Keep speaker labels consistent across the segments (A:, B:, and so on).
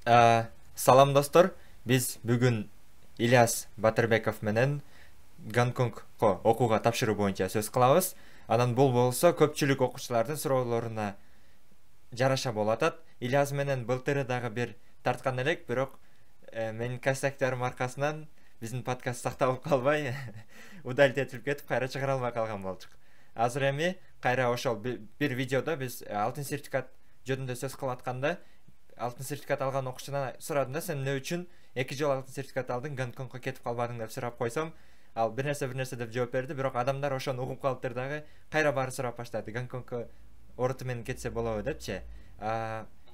A: Салам достор, биз бүгүн Ильяс Батырбеков менен Гонконгко окууга тапшыруу боюнча сөз кылабыз. Анан бул болсо көпчүлүк окуучулардын суроолоруна жараша болуп атат. Ильяс менен былтыры дагы бир тарткан элек, бирок менин косяктарым аркасынан биздин подкаст сакталып калбай удалить этилип кетип, кайра чыгара албай калган болчук. Азыр эми кайра ошол бир видеодо биз алтын сертификат жөнүндө сөз кылып атканда алтын сертификат алган окуучудан сурадым да, сен эмне үчүн 2 жыл алтын сертификат алдың, Гонконгко кетип калбадың деп сурап койсом, ал бир нерсе деп жооп берди. Бирок адамдар ошону угуп калыптыр дагы, кайра баары сурап баштады. Гонконгко оруту менен кетсе болобу депчи.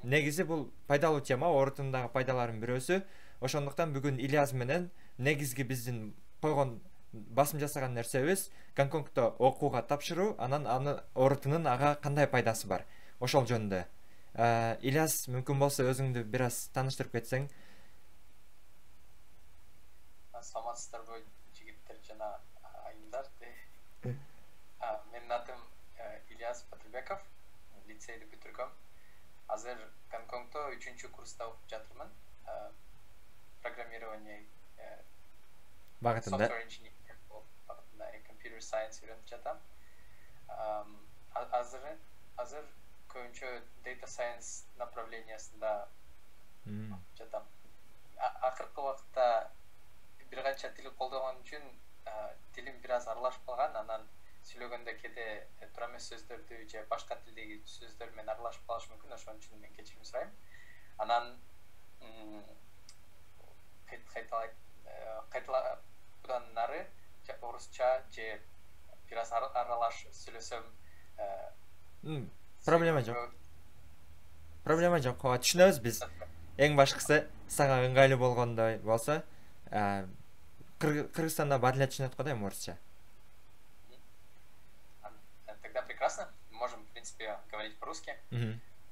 A: Негизи бул пайдалуу тема, орутунун дагы пайдаларынын бирөөсү. Ошондуктан бүгүн Ильяс менен негизги биздин койгон басым жасаган нерсебиз Гонконгдо окууга тапшыруу, анан аны орутунун ага кандай пайдасы бар, ошол жөнүндө. Ильяс, мүмкүн болсо өзүңдү бир аз тааныштырып кетсең.
B: Саламатсыздарбы жигиттер жана айымдар. Менин атым Ильяс Батырбеков, лицейди бүтүргөм. Азыр Гонконгдо 3-курста окуп жатырмын. Программирование
A: Багытында.
B: software engineering багытында, computer science үйрөнүп жатам. Азыр көбүнчө data science направлениясында жатам. Акыркы убакытта бир канча тил колдонгон үчүн тилим бир аз аралашып калган, анан сүйлөгөндө кээде туура эмес сөздөрдү же башка тилдеги сөздөр менен аралашып калышы мүмкүн, ошон үчүн мен кечирим сурайм. Анан будан нары орусча же бир аз аралаш сүйлөсөм
A: Проблема жок. Проблема жок. Түшүнөбүз биз. Эң башкысы сага ыңгайлуу болгондой болсо, Кыргызстанда баары эле түшүнөт го да эми орусча.
B: Тогда прекрасно. Можем, в принципе, говорить по-русски.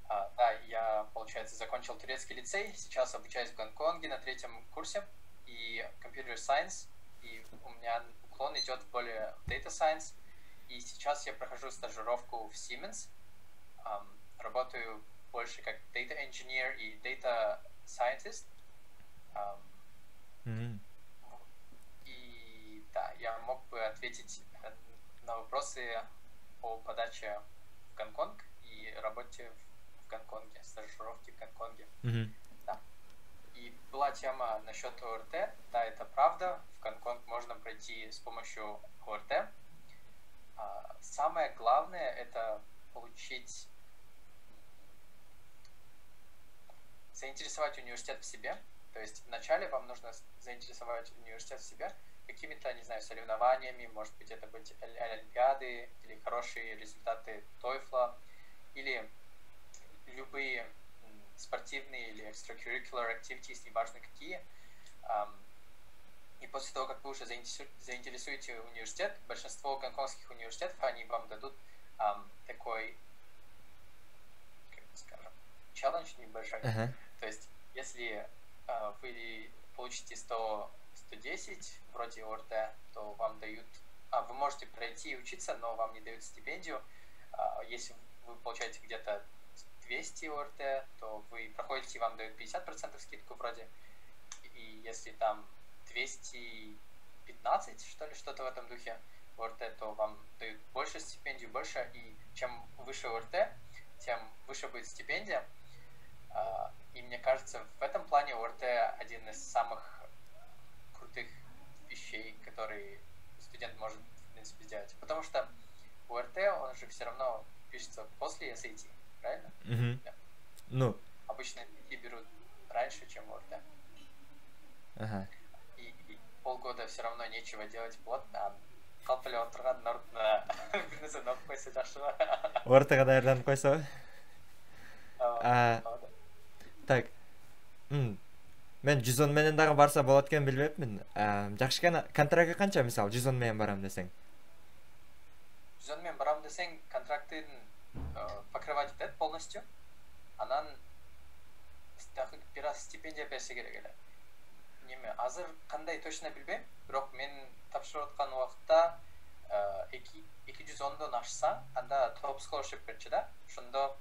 B: Да, я, получается, закончил турецкий лицей, сейчас обучаюсь в Гонконге на 3-м курсе, и Computer Science, и у меня уклон идет более в Data Science, и сейчас я прохожу стажировку в Siemens, работаю больше как Data Engineer и Data Scientist. И да, я мог бы ответить на вопросы о подаче в Гонконг и работе в Гонконге, стажировке в Гонконге. Да. И была тема насчет ОРТ. Да, это правда. В Гонконг можно пройти с помощью ОРТ. Самое главное — это заинтересовать университет в себе. То есть вначале вам нужно заинтересовать университет в себе какими-то, не знаю, соревнованиями, может быть, это быть олимпиады или хорошие результаты TOEFL, или любые спортивные или extracurricular activities, неважно какие. И после того, как вы уже заинтересуете университет, большинство гонконгских университетов, они вам дадут такой, как скажем, челлендж небольшой. То есть, если вы получите 110 вроде ОРТ, то вам дают... вы можете пройти и учиться, но вам не дают стипендию. Если вы получаете где-то 200 ОРТ, то вы проходите, и вам дают 50% скидку вроде. И если там 215, что ли, что-то в этом духе ОРТ, то вам дают больше стипендию, больше. И чем выше ОРТ, тем выше будет стипендия. И мне кажется, в этом плане ОРТ один из самых крутых вещей, которые студент может, в принципе, сделать. Потому что ОРТ, он же все равно пишется после SAT, правильно? Да.
A: Ну.
B: Обычно SAT берут раньше, чем ОРТ. И полгода все равно нечего делать плотно. Калпылы отырған нортына бір нәрсе оқып қойса жақсы ма?
A: Ортаға даярданып қойса. Так. Мен 110 менен дагы барса болот экен билбепмин. Жакшы экен. Контракты канча, мисалы, 110 менен барам десең?
B: 110 менен барам десең, контрактын покрывать этет полностью. Анан бир аз стипендия берсе керек эле. Неме, азыр кандай точно билбейм, бирок мен тапшырып аткан убакытта 210дон ашса, анда топ scholarship берчү да. Ошондо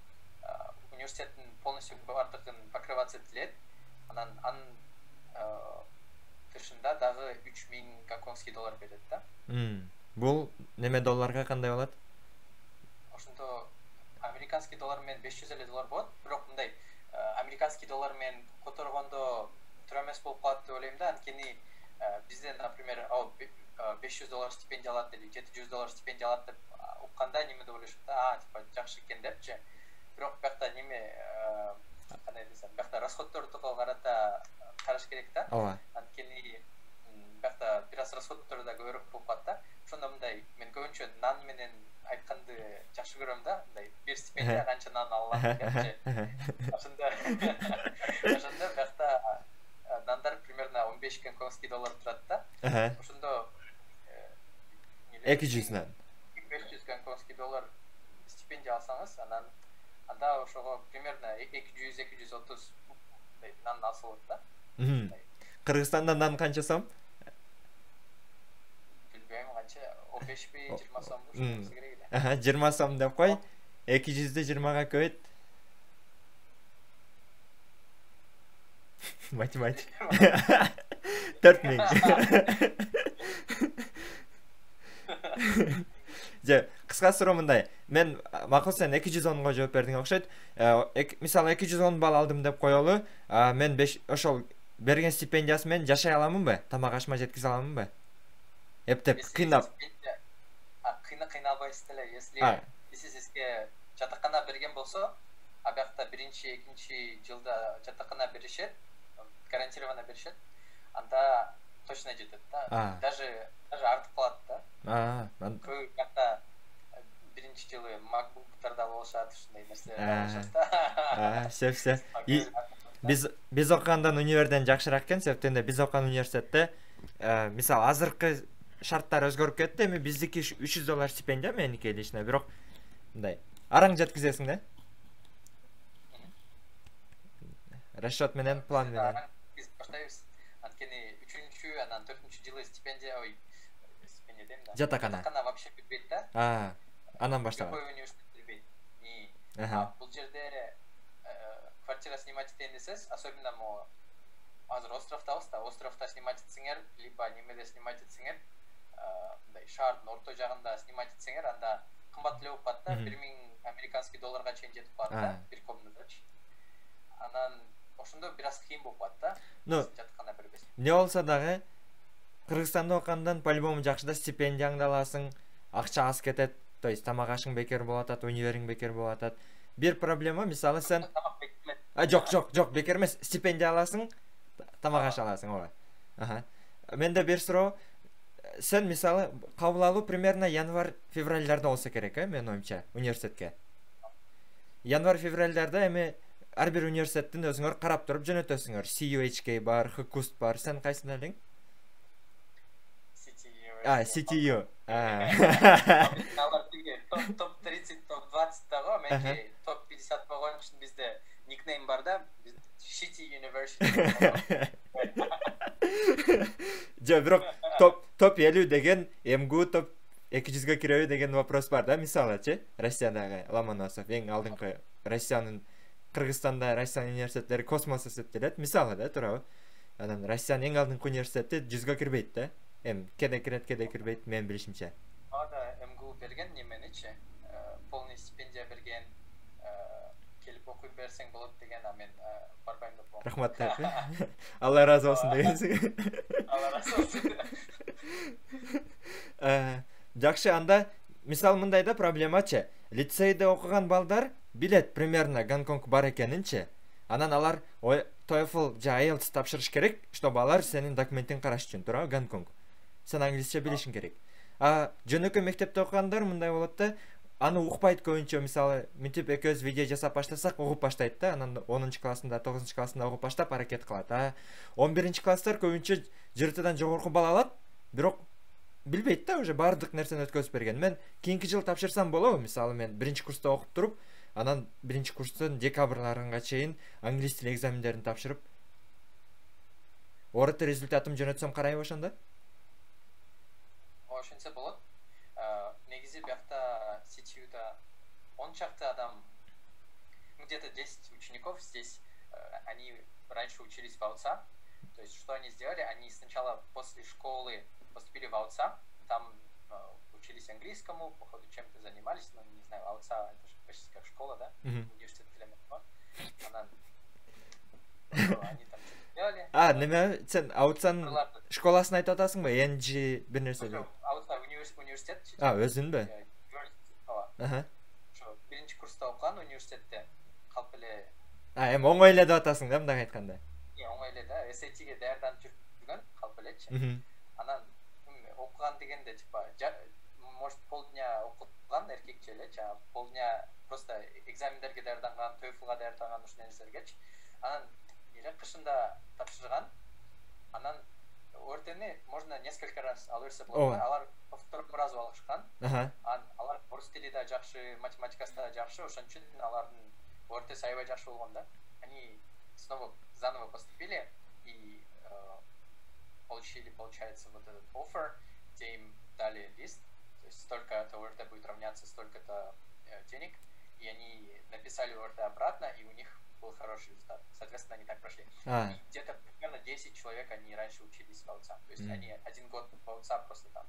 B: университеттин полностью бардыгын покрываться этилет. анан тышында дагы 3000 гонконгский доллар берет да.
A: Бул неме долларга кандай болот?
B: Ошондо американский доллар менен 550 доллар болот. Бирок мындай американский доллар менен которгондо туура эмес болуп калат деп ойлойм да. Анткени бизде, например, 500 доллар стипендия алат или 700 доллар стипендия алат деп укканда неме деп ойлошот да, типа жакшы экен депчи. Бирок биякта неме кандай десем, биякта расходторду карата караш керек да. Анткени биякта бир аз расходтору да көбүрөөк болуп калат да. Ошондо мындай мен көбүнчө нан менен айтканды жакшы көрөм да. Мындай бир стипендия канча нан алам депчи. Ошондо биякта нандар примерно 15 гонконгский доллар турат да. Ошондо
A: 200 нан
B: 500 гонконгский доллар стипендия алсаңыз, анда ошого примерно 200-230 нан алса болот да.
A: Кыргызстанда нан канча сом?
B: Билбейм, канча 15 20 сом болушу керек эле.
A: 20 сом деп кой. 200ді 20-га көбөйт. Математик. 4000. Же, кыска суроо мындай. Мен макул сен 210го жооп бердиң окшойт. Мисалы 210 балл алдым деп коелу. Мен ошол берген стипендиясы менен жашай аламынбы? Тамак ашма жеткизе аламынбы? Эптеп кыйнап.
B: Кыйналбайсыз эле. Если сизге жатакана берген болсо, абиякта 1-2 жылда жатакана беришет, гарантированно беришет. Анда точно жетет да. Даже артып калат да. Көбү биринчи жылы макбуктарда болушат, ушундай нерселер болушат да.
A: Все. Биз окугандан универден жакшыраак экен, себептен биз окуган университетте мисалы азыркы шарттар өзгөрүп кетти. Эми биздики 300 доллар стипендия, меники лично, бирок мындай араң жеткизесиң да. Расчет менен, план менен.
B: Биз баштайбыз. Анткени 3-чү, анан 4-чү жылы стипендия, стипендия дейм да. Жатакана вообще бербейт да.
A: Анан баштаган.
B: Любой университет бербейт. Бул жерде квартира снимать этейин десеңиз, особенно азыр островдабыз да, островда снимать этсеңер, либо немеде снимать этсеңер, мындай шаардын орто жагында снимать этсеңер, анда кымбат эле болуп калат да, 1000 американский долларга чейин жетип калат да, бир комнатачы. Анан ошондо бир аз кыйын болуп калат да. Жатканда бербесин.
A: Не болсо дагы Кыргызстанда окугандан по-любому жакшы да стипендияңды аласың, акча аз кетет, то есть тамак ашың бекер болуп атат, универиң бекер болуп атат. Бир проблема, мисалы сен жок, бекер эмес, стипендия аласың, тамак аш аласың, ооба. Менде бир суроо, сен мисалы кабыл алуу примерно январь-февральдарда болсо керек, менин оюмча, университетке. Январь-февральдарда эми ар бир университеттин өзүңөр карап туруп жөнөтөсүңөр. CUHK бар, HKUST бар, сен кайсына элең? CTU.
B: Топ 30, топ 20 дагы, менки топ 50 болгон үчүн бизде никнейм бар да, City University.
A: Бирок топ 50 деген МГУ топ 200га кирөбү деген вопрос бар да, мисалычы, Россиядагы Ломоносов эң алдыңкы Россиянын Кыргызстанда Россиянын университеттери космос эсептелет, мисалы да, туурабы? Анан Россиянын эң алдыңкы университети 100га кирбейт да. Кеде кирет, кеде кирбейт, мен билишимче.
B: Ада МГУ берген неменичи, полный стипендия берген, келип окуй берсең болот деген, а мен барбайм деп болом.
A: Рахмат деп. Алла разы болсун дегенсиң.
B: Алла разы болсун.
A: Жакшы, анда мисал мындай да проблемачы. Лицейде окуган балдар билет примерно Гонконг бар экенинчи. Анан алар TOEFL же IELTS тапшырыш керек, чтобы алар сенин документин караш үчүн, туурабы, Гонконг. Сен англисче билишиң керек. Жөнөкөй мектепте окугандар мындай болот да, аны укпайт көбүнчө, мисалы, мынтип экөөбүз видео жасап баштасак угуп баштайт да, анан 10 классында, 9 классында угуп баштап аракет кылат. 11 класстар көбүнчө жыртыдан жогорку балл алат, бирок билбейт да, уже бардык нерсени өткөзүп берген. Мен кийинки жыл тапшырсам болобу, мисалы, мен 1-курста окуп туруп, анан 1-курстун декабрларынга чейин англис тили экзамендерин тапшырып, орто результатым жөнөтсөм карайбы ошондо?
B: Ошентсе болот. Негизи биякта CTU-да 10 чакты адам, где-то 10 учеников здесь, они раньше учились в АУЦА. То есть, что они сделали? Они сначала после школы поступили в АУЦА, там учились английскому, походу чем-то занимались, но не знаю, АУЦА это же почти как школа, да? Университет Телематова. Они там что-то делали.
A: Неме сен аутсан школасын айтып атасың ба? NG бир нерсе деп.
B: АУЦА университет.
A: Өзүн бе?
B: Биринчи курста окуган университетте калп эле.
A: Эми оңой эле деп атасың да, мындай айтканда.
B: Оңой эле да, SAT-ге даярданып жүргөн калп элечи. Анан окуган дегенде типа может полдня окуган эркекче эле, полдня просто экзамендерге даярданган, TOEFL-га даярданган ушундай нерселергечи. Анан кышында тапшырган. Анан ОРТ-ни можно несколько раз алып берсе болот. Алар повторно разу алышкан. Алар орус тили да жакшы, математикасы да жакшы, ошон үчүн алардын ОРТ-си аябай жакшы болгон да. Они снова заново поступили и получили, получается, вот этот offer, где им дали лист, то есть столько-то ОРТ будет равняться столько-то денег, и они написали ОРТ обратно, и у них был хороший результат. Соответственно, они так прошли. И где-то примерно 10 человек, они раньше учились в АУЦА. То есть они 1 год в АУЦА просто там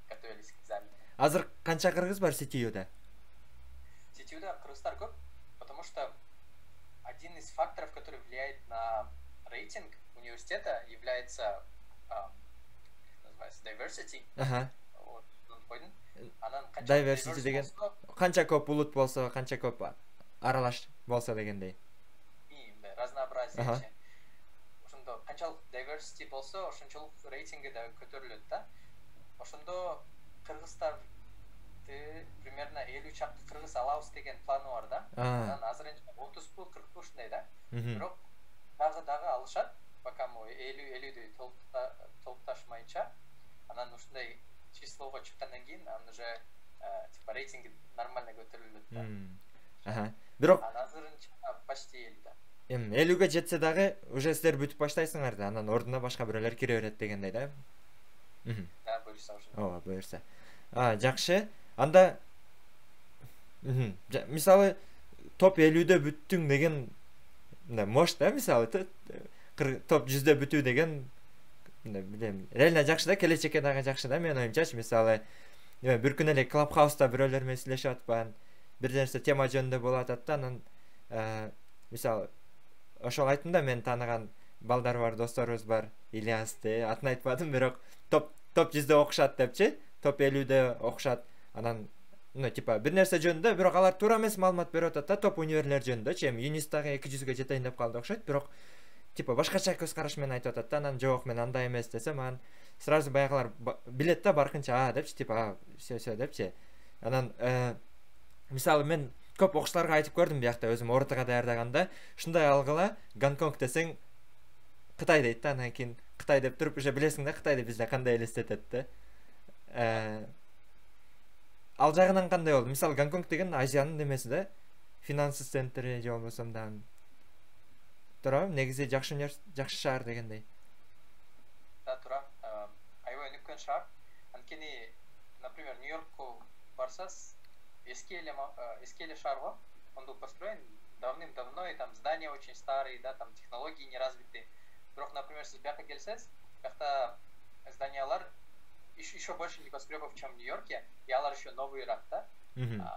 B: готовились к экзамену.
A: Азыр канча кыргыз бар CTU-да?
B: CTU-да кыргыздар көп, потому что один из факторов, который влияет на рейтинг университета, является называется diversity.
A: Diversity деген канча көп улут болсо, канча көп аралаш болсо дегендей.
B: Разнообразие. Ошондо канчалык diversity болсо, ошончолук рейтинги да көтөрүлөт да. Ошондо кыргыздар примерно 50 чакты кыргыз алабыз деген планы бар да. Анан азырынча 30 40 ушундай да. Бирок дагы алышат, пока мы 50-ді толукташмайынча. Анан ушундай числого чыккандан кийин анан уже типа рейтинги нормально көтөрүлөт да.
A: Бирок
B: азырынча почти 50 да.
A: 50-ге жетсе дагы уже силер бүтүп баштайсыңар да, анан ордуна башка бирөөлөр кире берет дегендей да.
B: Да, буюрса уже.
A: Буюрса. Жакшы. Анда мисалы топ 50-дө бүттүң деген мош да, мисалы топ 100-дө бүтүү деген билем, реально жакшы да, келечекке дагы жакшы да, менин оюмчачы. Мисалы бир күн эле Clubhouse-та бирөөлөр менен сүйлөшүп атпан, бир нерсе тема жөнүндө болуп атат да, анан мисалы ошол айттым да, мен тааныган балдар бар, досторубуз бар, Ильясты атын айтпадым, бирок топ 100-дө окушат депчи, топ 50-дө окушат. Анан типа бир нерсе жөнүндө, бирок алар туура эмес маалымат берип атат да, топ универлер жөнүндө. Юнистагы 200-ге жетейин деп калды окшойт, бирок типа башкача көз караш менен айтып атат да. Анан жок, мен андай эмес десем, анан сразу баягылар билет да баркынча депчи, типа все депчи. Анан мисалы мен көп окуучуларга айтып көрдүм биякта, өзүм ОРТ-га даярдаганда, ушундай алгыла, Гонконг десең Кытай дейт да, анан кийин Кытай деп туруп уже билесиң да, Кытайды бизде кандай элестетет да. Ал жагынан кандай болду? Мисалы Гонконг деген Азиянын немеси да, финансы центри же болбосо мындан. Туура, негизи жакшы шаар дегендей.
B: Да, туура. Аябай өнүккөн шаар. Анткени, например, Нью-Йоркко барсас, эски эле шаар го. Он был построен давным-давно, и там здания очень старые, да, там технологии не развиты. Бирок, например, сиз бияка келсеңиз, биякта зданиялар еще больше небоскребов, чем в Нью-Йорке, и алар еще новыйраак да.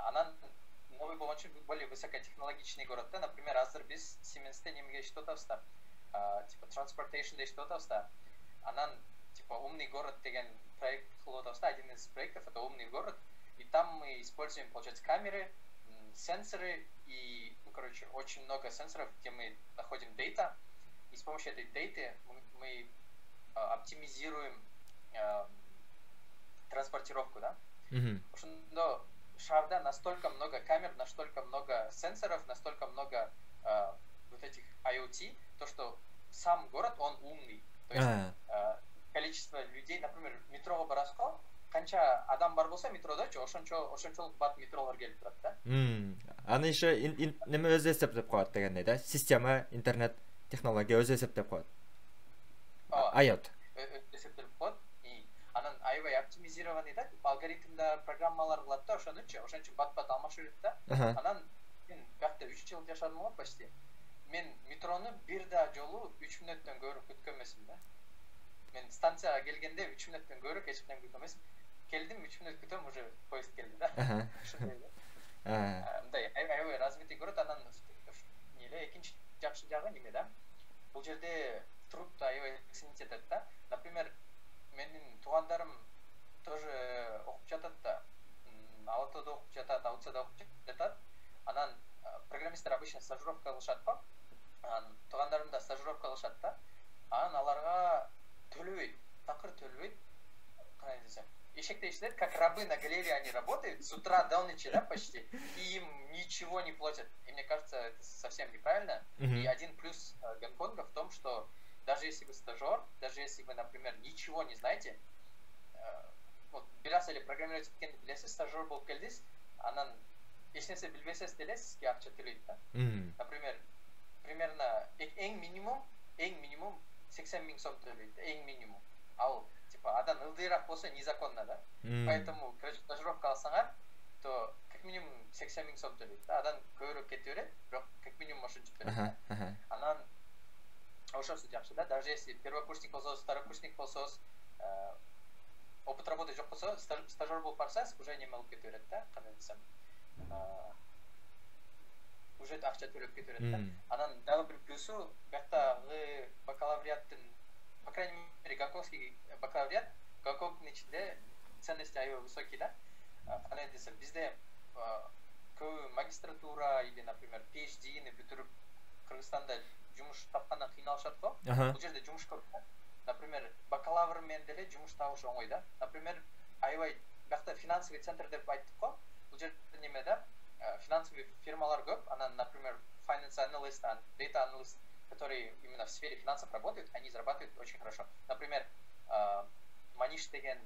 B: Анан новый болгон үчүн более высокотехнологичный город да. Например, азыр биз Сименсте немеге иштеп атабыз да, типа Transportation'да иштеп атабыз да. Анан типа умный город деген проект кылып атабыз да. Один из проектов это умный город, и там мы используем, получается, камеры, сенсоры и, короче, очень много сенсоров, где мы находим дейта, и с помощью этой дейты мы оптимизируем транспортировку, да? Ошондо шаарда настолько много камер, настолько много сенсоров, настолько много вот этих IoT, то что сам город, он умный. То есть количество людей, например, метрого бараско, канча адам бар болсо метродочу, ошончолук бат метролор келип турат да.
A: Аны еще неме өзү эсептеп коет дегендей да, система, интернет, технология өзү эсептеп коет. IoT.
B: Эсептеп коет. Анан аябай оптимизированный да, алгоритмда программалар кылат да, ошон үчүн бат алмашып жүрөт да. Анан мен бакта 3 жыл жашадым го почти. мен метроны бир да жолу 3 мүнөттөн көрүп күткөн эмесмин да. Мен станцияга келгенде 3 мүнөттөн көрүп эч качан күткөн эмесмин. Келдим 3 мүнөт күтөм, уже поезд келди да. Мындай аябай развитый көрөт, анан эле экинчи жакшы жагы неме да. Бул жерде трудта аябай ценить этет да. Например, менин туугандарым тоже окуп жатат да. Алтыда окуп жатат, Аутсада окуп жатат. Анан программисттер обычно стажировка кылышат го. Анан туугандарым да стажировка кылышат да. Анан аларга төлөбөйт, такыр төлөбөйт. Кандай десем, эшекте иштейт, как рабы на галерее они работают с утра до ночи, да, почти, и им ничего не платят. И мне кажется, это совсем неправильно. И один плюс Гонконга в том, что даже если вы стажер, даже если вы, например, ничего не знаете, вот бирас эле программировать эткенди билесиз, стажер болуп келдиз, анан эч нерсе билбесеңиз деле сизге акча төлөйт да. Например, примерно эң минимум 80 000 сом төлөйт, эң минимум. Ал типа адан ылдыйраак болсо незаконно да. Поэтому, короче, стажировка алсаңар, то как минимум 80 000 сом төлөйт да. Адан көбүрөөк кете берет, бирок как минимум ошончо төлөйт. Анан ошонусу жакшы да. Даже если первокурсник болсоңуз, второкурсник болсоңуз, опыт работы жок болсо, стажер болуп барсаңыз, уже неме алып кете берет да. Кандай десем, уже акча төлөп кете берет да. Анан дагы бир плюсу, бактагы бакалавриаттын, по крайней мере, гонконгский бакалавриат, Гонконгдун ичинде ценности аябай высокий да. Кандай десем, бизде көбү магистратура или, например, PhD-ни бүтүрүп Кыргызстанда жумуш тапкандан кыйналышат го. Бул жерде жумуш көп да. Например, бакалавр менен деле жумуш табыш оңой да. Например, аябай бакта финансовый центр деп айттык го. Бул жерде неме да, финансовый фирмалар көп. Анан, например, finance analyst, data analyst, которые именно в сфере финансов работают, они зарабатывают очень хорошо. Например, Маниш деген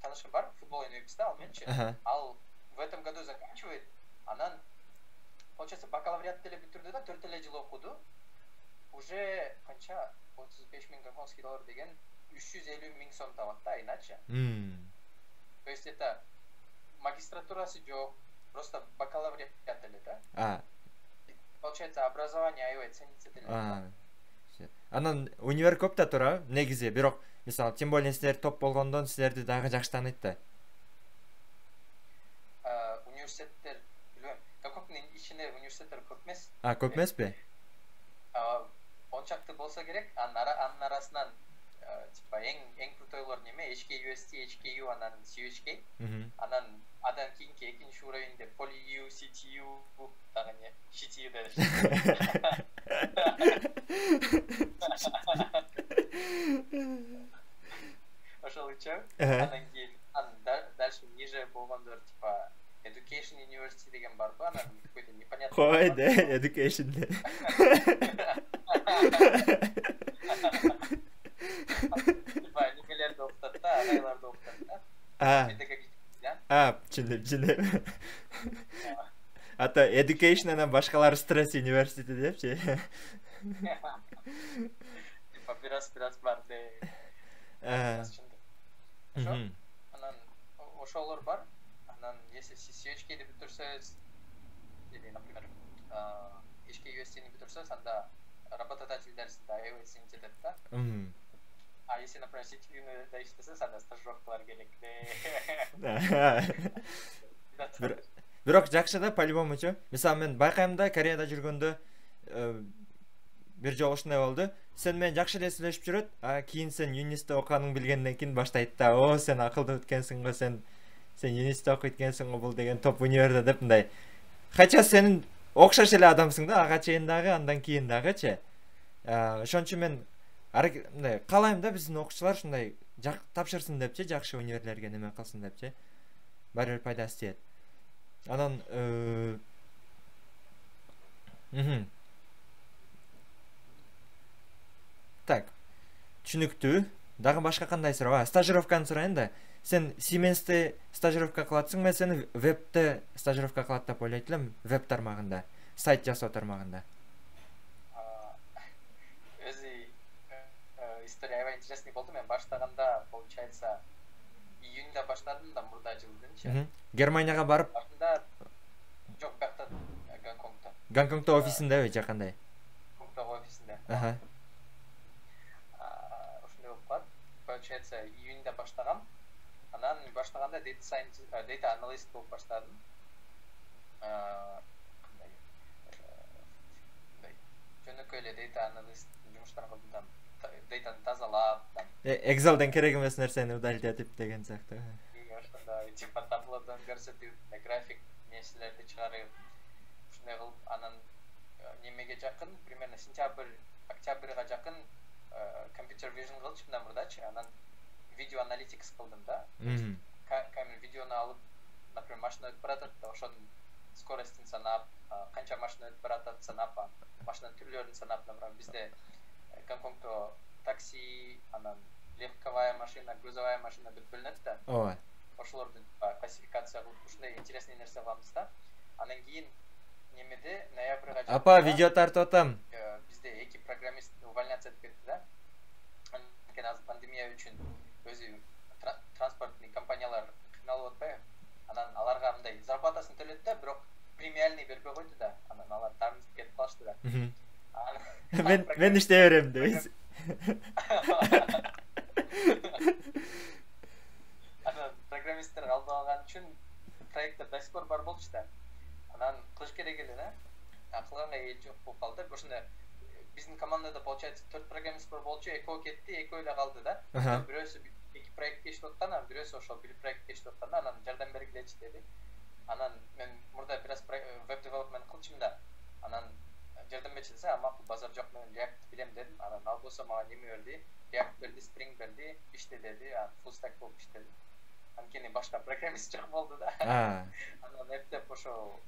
B: танышым бар, футбол университета, ал менчи. Ал в этом году заканчивает. Анан, получается, бакалавриат деле бүтүрдү да, 4 эле жыл окуду. Уже канча 35 000 гонконгский доллар деген 350 000 сом табат да, иначе. То есть это магистратурасы жок, просто бакалавриат деле да. Получается, образование аябай ценится деле.
A: Анан универ көп да тура, негизи, бирок мисалы, тем более силер топ болгондон силерди дагы жакшы тааныйт да.
B: Университеттер, билбейм, Гонконгдун ичинде университеттер көп эмес.
A: Көп эмеспи?
B: Ончакты болсо керек, анын арасынан типа эң крутойлор неме, HKUST, HKU, анан CUHK. Андан кийинки экинчи уровеньде PolyU, CTU, дагы не, CTU да. Ошол үчөө, андан кийин дальше ниже болгондор типа Education University деген бар го, анан какой-то непонятный.
A: Кой да, Education да.
B: Типа немелерди окутат да, агайларды окутат да.
A: Чындап. Ата Education анан башкалары стресс университети депчи.
B: Типа бирас бар де. Анан ошолор бар. Анан если CCHK-ди бүтүрсөз, или, например, HKUST-ни бүтүрсөз, анда работодательдер сизди аябай ценить этет да. А если, например, CTU-ны да иштесеңиз, анда стажировкалар керек де.
A: Бирок жакшы да, по-любомучу. Мисалы, мен байкайм да, Кореяда жүргөндө бир жолу ушундай болду. Сен менен жакшы эле сүйлөшүп жүрөт, кийин сен юнисте окуганыңды билгенден кийин баштайт да. О, сен акылдуу өткөнсүң го, сен юнисте окуйт экенсиң го, бул деген топ универде деп мындай. Кача сен окшош эле адамсың да, ага чейин дагы, андан кийин дагычы. Ошон үчүн мен мындай каалайм да, биздин окуучулар ушундай тапшырсын депчи, жакшы универлерге неме кылсын депчи. Баары бир пайдасы тиет. Анан так, түшүнүктүү. Дагы башка кандай суроо? Стажировканы сурайын да. Сен Siemens'те стажировка кылатсың, мен сени вебте стажировка кылат деп ойлойт элем, веб тармагында, сайт жасоо тармагында.
B: Өзү история аябай интересный болду. Мен баштаганда, получается, июньда баштадым да, мурда жылдынчы.
A: Германияга барып?
B: Башында жок, бакта Гонконгдо.
A: Гонконгдо офисиндеби же кандай?
B: ошондой болуп калат. Получается, июньда баштагам. Анан баштаганда data analyst болуп баштадым. Жөнөкөй эле data analyst жумуштарын кылдым. Datаны тазалап,
A: Excel'den керек эмес нерсени удалить этип деген сыяктуу.
B: Ошондой типа таблодон көрсөтүп, график нерселерди чыгарып, ушундай кылып, анан немеге жакын, примерно сентябрь, октябрга жакын computer vision кылчу мындан мурдачы, анан видео аналитикс кылдым да. Камера видеону алып, например, машина өтүп баратат, ошонун скоростун санап, канча машина өтүп баратат санап, машинанын түрлөрүн санап, например, бизде Гонконгдо такси, анан легковая машина, грузовая машина деп бөлүнөт да.
A: Ооба.
B: Ошолордун классификация кылып, ушундай интересный нерсе кылабыз да. Анан кийин немеде ноябрга жакын.
A: Апа, видео тартып атам.
B: Бизде 2 программист увольняться этип кетти да. Анткени азыр пандемия үчүн өзү транспортный компаниялар кыйналып атпайбы? Анан аларга мындай зарплатасын төлөдү да, бирок премиальный бербей койду да. Анан алар тартып кетип калышты да.
A: Мен иштей берем дейсиз.
B: Анан программисттер алып алган үчүн проектте до сих пор бар болчу да. Анан кылыш керек эле да. Кылганга эл жок болуп калды. Ошондо биздин командада получается 4 программист бар болчу, экөө кетти, экөө эле калды да. Бирөөсү эки проектке иштеп аткан, анан бирөөсү ошол бир проектке иштеп аткан да, анан жардам бергилечи деди. Анан мен мурда бир аз веб девелопмент кылчумун да. Анан жардам берчи десе, макул базар жок, мен React билем дедим. Анан ал болсо мага неме берди, React берди, Spring берди, иште деди, full stack болуп иштеди. Анткени башка программист жок болду да. Анан эптеп ошо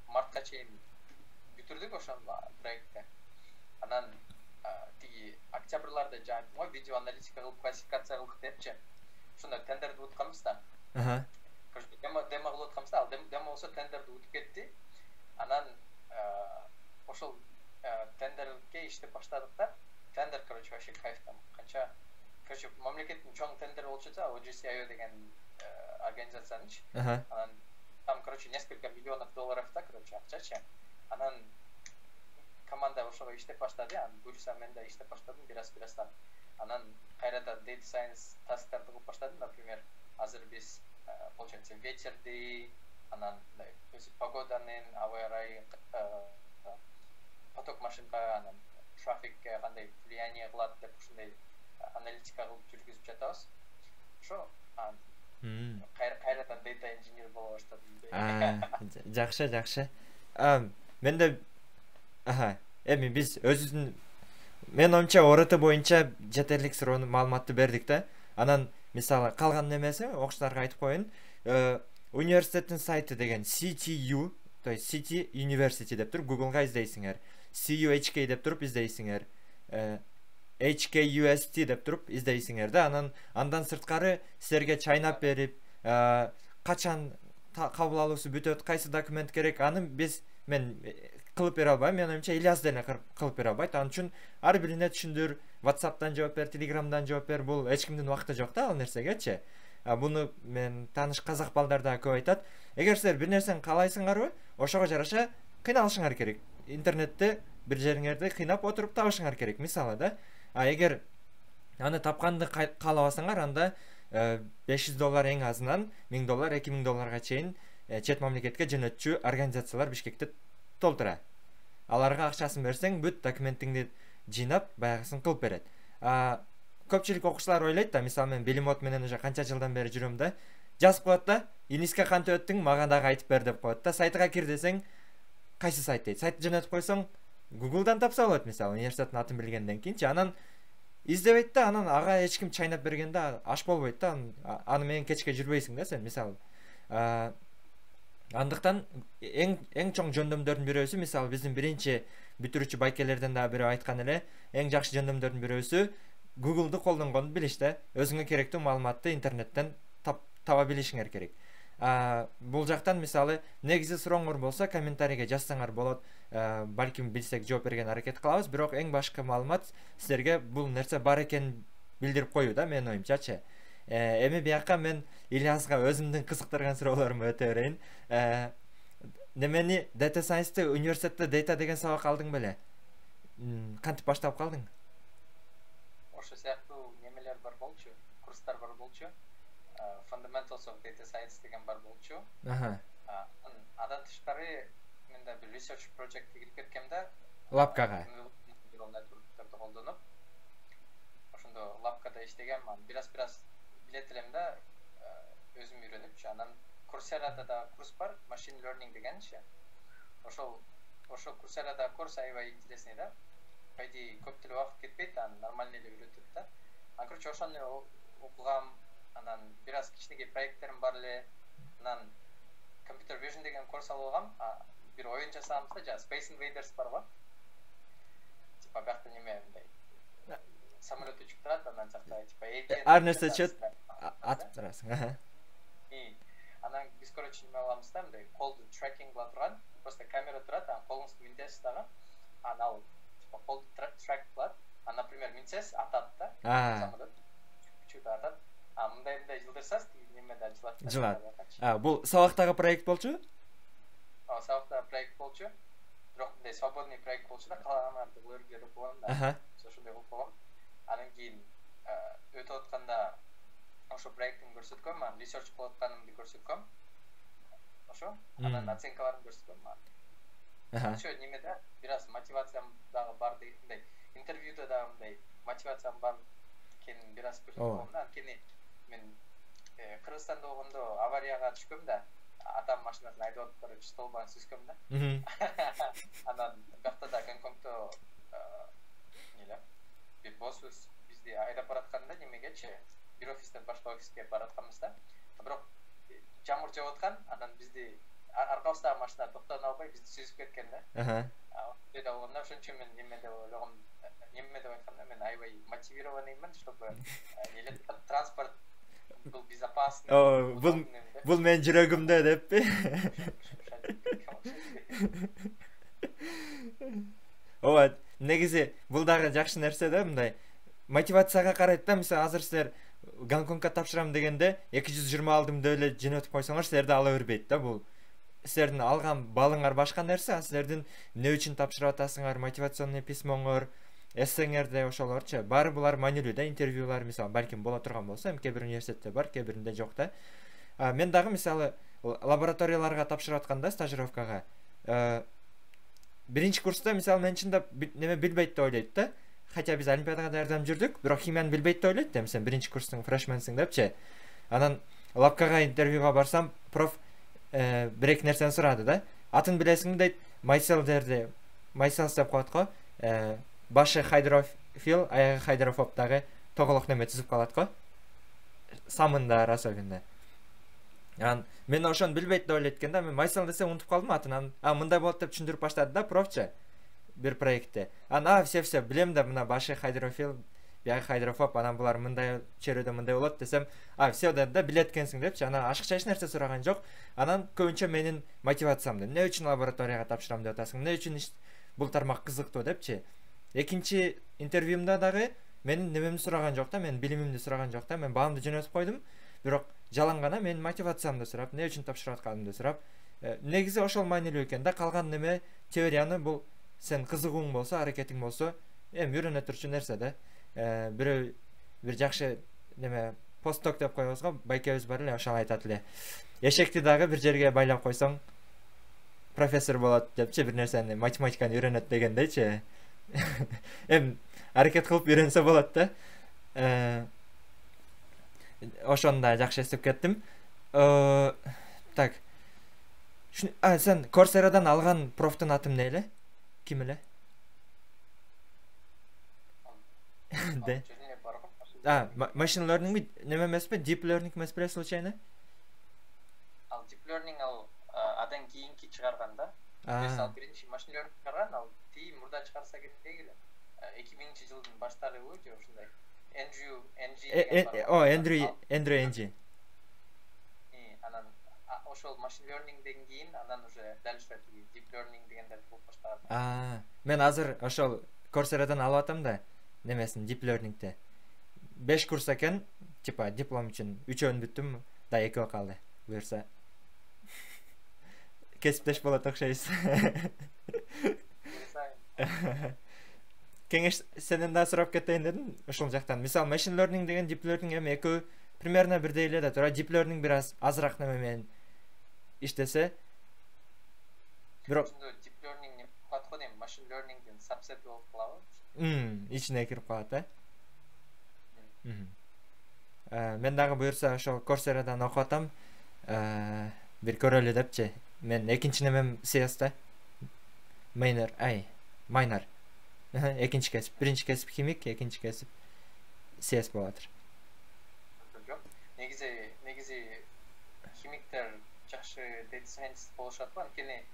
B: мартка чейин бүтүрдүк ошол проектти. Анан тиги октябрларда жаңы видео аналитика кылып классификация кылдык депчи. Ошондо тендерди утканбыз да. Демо кылып атканбыз да, ал демо болсо тендерди утуп кетти. Анан ошол тендерге иштеп баштадык да. Тендер, короче, вообще кайф там. Канча, короче, мамлекеттин чоң тендери болчу да, OGCIO деген организациянычы. Анан там, короче, несколько миллионов долларов да, короче, акчачы. Анан команда ошого иштеп баштады, анан буюрса мен да иштеп баштадым бираз-бираздан. Анан кайрадан data science тасктарды кылып баштадым, например, азыр биз получается ветерди, анан өзү погоданын, аба ырайы, поток машинка, анан трафикке кандай влияние кылат деп ушундай аналитика кылып жүргүзүп жатабыз. Ошо кайрадан data engineer боло баштадым.
A: Жакшы. Менде эми биз өзүбүздүн мен оюмча ОРТ боюнча жетерлик суроону маалыматты бердик да. Анан мисалы калган немеси окуучуларга айтып коеюн. Университеттин сайты деген CTU, то есть City University деп туруп Google'га издейсиңер. CUHK деп туруп издейсиңер. HKUST деп туруп издейсиңер да. Андан сырткары силерге чайнап берип, качан кабыл алуусу бүтөт, кайсы документ керек, аны мен кылып бере албайм. Мен оюмча Ильяс деле кылып бере албайт. Ал үчүн ар бирине түшүндүр, WhatsApp'тан жооп бер, Telegram'дан жооп бер. Бул эч кимдин убакыты жок да ал нерсегечи. Буну мен тааныш казак балдар да көп айтат. Эгер силер бир нерсени каалайсыңарбы, ошого жараша кыйналышыңар керек. Интернетте бир жериңерди кыйнап отуруп табышыңар керек, мисалы да. Эгер аны тапканды каалабасаңар, анда $500 эң азынан $1000, $2000 чейин чет мамлекетке жөнөтчү организациялар Бишкекте толтура. Аларга акчасын берсең, бүт документиңди жыйнап, баягысын кылып берет. Көпчүлүк окуучулар ойлойт да, мисалы мен Белимот менен уже канча жылдан бери жүрөм да, жазып коет да, иниске кантип өттүң, мага дагы айтып бер деп коет да. Сайтыга кир десең, кайсы сайт дейт. Сайтты жөнөтүп койсоң, Google'дан тапса болот, мисалы, университеттин атын билгенден кийинчи. Анан издебейт да, анан ага эч ким чайнап бергенде аш болбойт да. Аны менен кечке жүрбөйсүң да сен, мисалы. Андыктан эң чоң жөндөмдөрдүн бирөөсү, мисалы, биздин биринчи бүтүрүүчү байкелерден да бирөө айткан эле, эң жакшы жөндөмдөрдүн бирөөсү Google'ду колдонгонду билиш да. Өзүңө керектүү маалыматты интернеттен таба билишиңер керек. Бул жактан мисалы негизи сурооңор болсо комментарийге жазсаңар болот. Балким билсек жооп берген аракет кылабыз, бирок эң башкы маалымат силерге бул нерсе бар экенин билдирип коюу да, менин оюмчачы. Эми бияка мен Ильяска өзүмдүн кызыктырган суроолорумду өтө берейин. Немени data science университетте data деген сабак алдың беле? кантип баштап калдың?
B: Ошо сыяктуу немелер бар болчу, курстар бар болчу. Fundamentals of Data Science деген бар болчу. Адан тышкары мен да бир research project кирип кеткем да.
A: Лапкага.
B: Колдонуп. Ошондо лапкада иштегем, бираз билет элем да, өзүм үйрөнүпчү. Анан Coursera да курс бар, machine learning дегенчи. Ошо Coursera курс аябай интересный да. Пайди көп деле убакыт кетпейт, нормально эле үйрөтөт да. Короче, ошону окугам, анан бираз кичинекей проекттерим бар эле. Анан Computer Vision деген курс алып алгам. Бир оюн жасаганбыз да, Space Invaders барбы? Типа бакта неме мындай самолет учуп турат, анан жакта типа
A: ар нерсе чет атып турасың.
B: Анан биз короче неме аламыз да, мындай колду трекинг кыла турган, просто камера турат, анан колуңузду минтесиз дагы. Анан типа колду трек кылат. Например, минтесиз атат да. Самолет учууда атат. Мындай жылдырсаңыз, неме да жылат.
A: Бул сабактагы проект болчу?
B: Сабактагы проект болчу. Бирок мындай свободный проект болчу да, калаганарды өргөдө койгом да. Ошондой кылып койгом. Анан кийин өтүп атканда ошо проекттин көрсөткөм, research кылып атканымды көрсөткөм. Ошо, анан оценкаларын көрсөткөм. Ошо немеде бираз мотивациям дагы бар дегендей, интервьюда дагы мындай мотивациям бар экенин бираз көрсөткөм да. Анткени мен Кыргызстанда болгондо аварияга түшкөм да. Атам машинасын айдап атып барып столбан сүзгөм да. Анан бакта да Гонконгдо бир босубуз бизди айдап баратканда немегечи, бир офистен башка офиске баратканбыз да. Бирок жамыр жауып аткан, анан бизди аркабыздагы машина токтоно албай бизди сүзүп кеткен да. Деде болгондо ошон үчүн мен неме деп ойлогом, неме деп айтканда мен аябай мотивированныймын, чтобы транспорт бул безопасный.
A: Бул менин жүрөгүмдө деппи? Ооба, негизи бул дагы жакшы нерсе да, мындай мотивацияга карайт да. Мисалы азыр силер Гонконгко тапшырам дегенде 220 алдым деп эле жөнөтүп койсоңор, силерди ала бербейт да. Бул силердин алган балыңар башка нерсе, силердин эмне үчүн тапшырып атасыңар, мотивационный письмоңор, эссеңерде ошолорчу. Баары булар маанилүү да, интервьюлар мисалы балким боло турган болсо, кээ бир университетте бар, кээ биринде жок да. Мен дагы мисалы лабораторияларга тапшырып атканда стажировкага, биринчи курста мисалы мен чындап неме билбейт деп ойлойт да. Хотя биз олимпиадага даярданып жүрдүк, бирок химияны билбейт деп ойлойт да. Сен биринчи курстун фрешменсиң депчи. Анан лабкага интервьюга барсам, проф бир-эки нерсени сурады да. Атын билесиңби дейт, Mycel дерди. Mycel деп коет го. Башы хайдрофил, аягы хайдрофоб дагы тоголок неме түзүп калат го. Самындар особенно. Анан мен ошону билбейт деп ойлойт экен да. Мен Mycel десе унутуп калдым атын. Мындай болот деп түшүндүрүп баштады да профчу. Бир проектте. Все билем да, мына башы хайдрофил, бияғы хайдрофоб, анан булар мындай чөрөдө мындай болот десем, все да билет экенсиң депчи. Анан ашыкча эч нерсе сураган жок. Анан көбүнчө менин мотивациямды, эмне үчүн лабораторияга тапшырам деп атасың, эмне үчүн бул тармак кызыктуу депчи. Экинчи интервьюмда дагы менин немемди сураган жок да, менин билимимди сураган жок да. Мен баамды жөнөтүп койдум, бирок жалаң гана менин мотивациямды сурап, эмне үчүн тапшырып атканымды сурап, негизи ошол маанилүү экен да. Калган неме теорияны бул сен кызыгуң болсо, аракетиң болсо, үйрөнө турчу нерсе да. Бирөө бир жакшы неме постдок деп коебуз го, байкебиз бар эле, ошол айтат эле. Эшекти дагы бир жерге байлап койсоң, профессор болот депчи, бир нерсени, математиканы үйрөнөт дегендейчи. Аракет кылып үйрөнсө болот да. Ошону да жакшы эстеп кеттим. Так. Сен Courseraдан алган профтун аты эмне эле? Ким эле? Де. Machine learning ми неме эмеспи? Deep learning эмеспи случайно?
B: Deep learning адан кийинки чыгарган да. Мисалы биринчи machine learning чыгарган, ти мурда чыгарса керек эле. 2000-жылдын баштары же ушундай. Andrew Ng. Анан ошол machine learning деген кийин анан уже дальше deep learning дегендер болуп баштаган.
A: Мен азыр ошол Courseraдан алып атам да, немесин deep learningде. 5 курс экен, типа диплом үчүн 3-өн бүттүм, да 2 калды. Буюрса кесиптеш болот окшойбуз. кеңеш сенен да сурап кетейин дедим ошол жактан. Мисалы machine learning деген deep learning эми экөө примерно бирдей эле да тура. Deep learning бир аз азыраак неме менен иштесе. Бирок
B: deep learning не подходит machine learningдин subset болуп калабы?
A: ичине кирип калат, мен дагы буюрса ошол Courseraдан окуп атам. Бир көрөлү депчи. Мен экинчи немем CS да. Minor. Экинчи кесип, биринчи кесип химик, экинчи кесип CS болуп атыр.
B: Негизи химиктер жакшы data scientist болушат ба? Анткени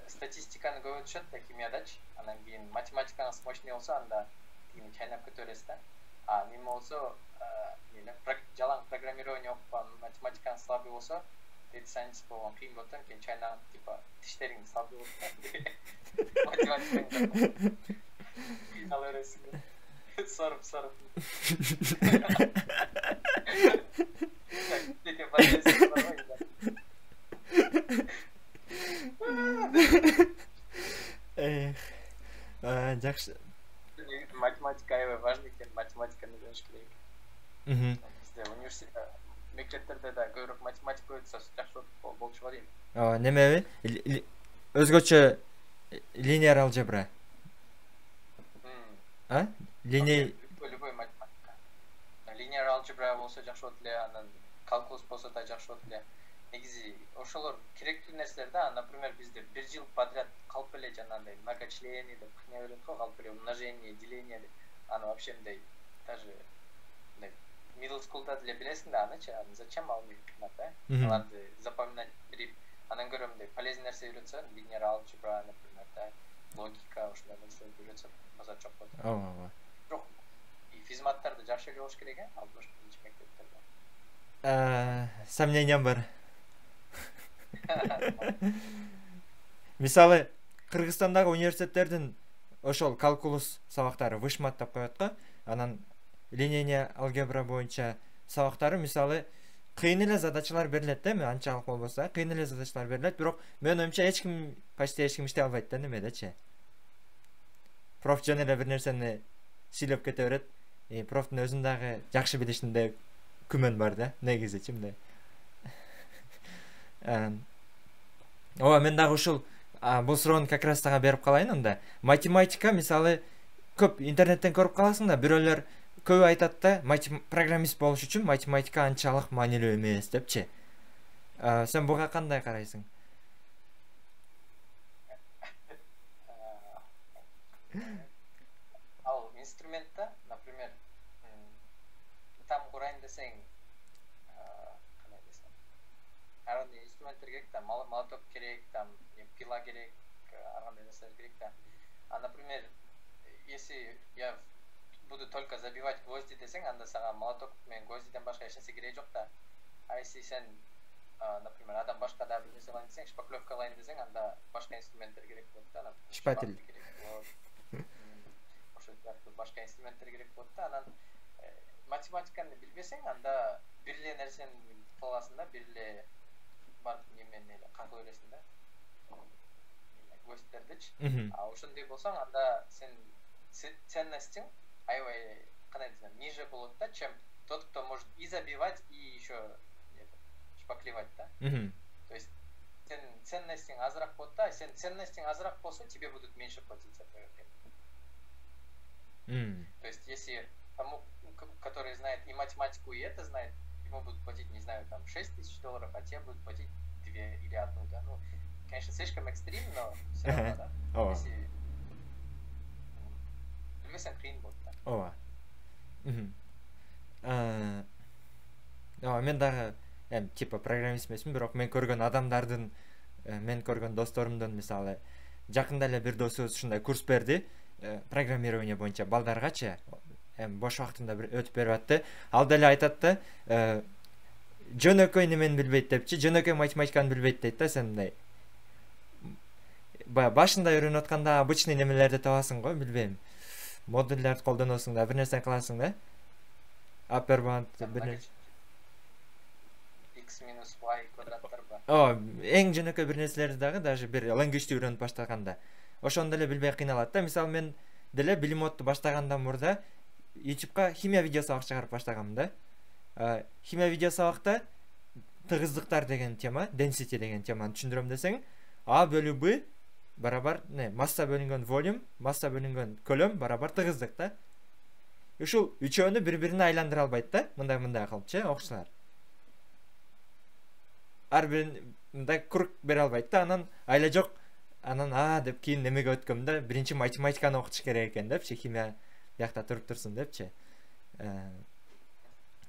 B: статистиканы көп өтүшөт да химиядачы. Анан кийин математикаңыз мощный болсо анда кийин чайнап кетөбүз да. Неме болсо, жалаң программирование окупкан математикаңыз слабый болсо, data scientist болгон кыйын болот да, кийин чайнаган типа тиштериң слабый болот да. Математикаң кыйнала бересиң. Сорып.
A: Жакшы.
B: Математика аябай важный экен, математиканы үйрөнүш керек. Бизде университетте, мектептерде да көбүрөөк математика өтсө жакшы болчу дейм.
A: Немеби? Өзгөчө linear algebra.
B: Любой математика. Linear algebra болсо жакшы болот эле, анан calculus болсо да жакшы болот эле. Негизи ошолор керектүү нерселер да. Например, бизде бир жыл подряд калп эле жанагындай многочление деп кыйнай берет го, калп эле умножение, деление деп. Аны вообще мындай даже middle school'да деле билесиң да анычы. Зачем ал кыйнап, аларды запоминать берип, анан көрө мындай полезный нерсе үйрөтсө, linear algebra, например, да, логика, ошондой нерселерди үйрөтсө маза чок болот. Бирок и физматтарды жакшы эле болуш керек, ал башка мектептерде.
A: Сомнениям бар. Мисалы, Кыргызстандагы университеттердин ошол калкулус сабактары вышмат деп коет го. Анан линейный алгебра боюнча сабактары мисалы кыйын эле задачалар берилет да, анчалык болбосо, кыйын эле задачалар берилет, бирок менин оюмча почти эч ким иштей албайт да немедечи. Проф жөн эле бир нерсени сүйлөп кете берет. Профтун өзүн дагы жакшы билишинде күмөн бар да, негизичи мындай. Мен дагы ушул бул суроону как раз тага берип калайын анда. Математика мисалы көп интернеттен көрүп каласың да, бирөөлөр көбү айтат да, программист болуш үчүн математика анчалык маанилүү эмес депчи. Сен буга кандай карайсың?
B: Ал инструментта, например, там курайын десең, кандай десем, арандай инструменттер керек да, молоток керек, там пила керек, арандай нерселер керек да. Например, если я буду только забивать гвозди десең, анда сага молоток менен гвоздиден башка эч нерсе керек жок да. Если сен, например, адам башка да бир нерсе кылайын десең, шпаклевка кылайын десең, анда башка инструменттер керек болот да.
A: Шпатель.
B: Ошол башка инструменттер керек болот да. Анан математиканы билбесең, анда бир эле нерсени кыласың да, бир эле бар немен эле кагып бересиң да. Гвозддердичи. Ошондой болсоң, анда сен ценностиң аябай кандай десем, ниже болот да, чем тот, кто может и забивать, и еще шпаклевать, да. То есть ценностиң азыраак болот да, сен ценностиң азыраак болсо, тебе будут меньше платить за твое время. То есть если тому, который знает и математику, и это знает, ему будут платить, не знаю, там $6000, а тебе будут платить 2 или 1, да. Ну, конечно, слишком экстрим, но все равно, да. Если билбесең кыйын болот да.
A: Мен дагы типа программист эмесмин, бирок мен көргөн адамдардын, мен көргөн досторумдун мисалы жакында эле бир досубуз ушундай курс берди, программирование боюнча балдаргачы, бош убактында өтүп берип атты. Ал деле айтат да, жөнөкөй немени билбейт депчи, жөнөкөй математиканы билбейт дейт да, сен мындай башында үйрөнүп атканда обычный немелерди табасың го, билбейм. Модульдерди колдоносуң да, бир нерсе кыласың да. Upper bound бир нерсе.
B: X минус y квадраттар бар.
A: Эң жөнөкөй бир нерселерди дагы даже бир language үйрөнүп баштаганда ошондо эле билбей кыйналат да. Мисалы мен деле билим отту баштагандан мурда YouTube'га химия видео сабак чыгарып баштагам да. Химия видео сабакта тыгыздыктар деген тема, density деген теманы түшүндүрөм десең, А бөлү Б барабар масса бөлүнгөн волюм, масса бөлүнгөн көлөм барабар тыгыздык да. Ушул үчөөнү бири-бирине айландыра албайт да, мындай кылыпчы окуучулар. Ар бирин мындай круг бере албайт да, анан айла жок, анан деп кийин немеге өткөм да, биринчи математиканы окутуш керек экен депчи, химия биякта туруп турсун депчи.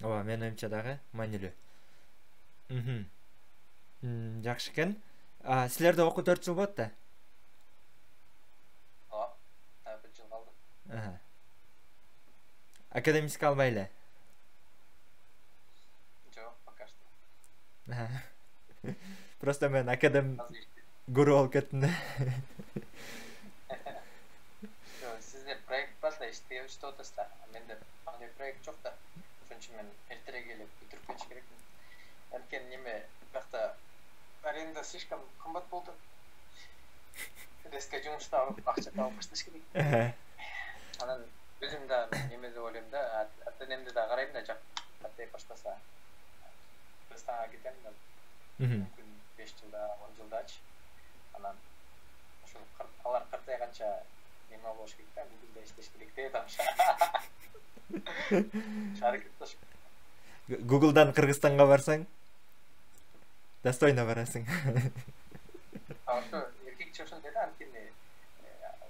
A: Ооба, менин оюмча дагы маанилүү. Жакшы экен. Силерде окуу 4 жыл болот да?
B: Ооба, 1 жыл калды.
A: Академический албай эле?
B: Жок, пока что.
A: Просто мен академ гуру болуп кеттим да.
B: Сиздер проект барда иштеп атасыздар. Менде андай проект жок да. Ошон үчүн мен эртерээк келип бүтүрүп кетиш керекмин. Анткени неме бакта аренда слишком кымбат болду. Резко жумушта акча таап башташ керек. Анан өзүм да неме деп ойлойм да, ата-энемди да карайм да, жак катайып баштаса Кыргызстанга кетем да. Мүмкүн 5 жылда, 10 жылдачы. Анан ошол алар картайганча неме болуш керек да, Google'да иштеш керек дейт амша. Шаркеттеш.
A: Google'дан Кыргызстанга барсаң, достойно барасың.
B: Ошо эркекче ошондой да, анткени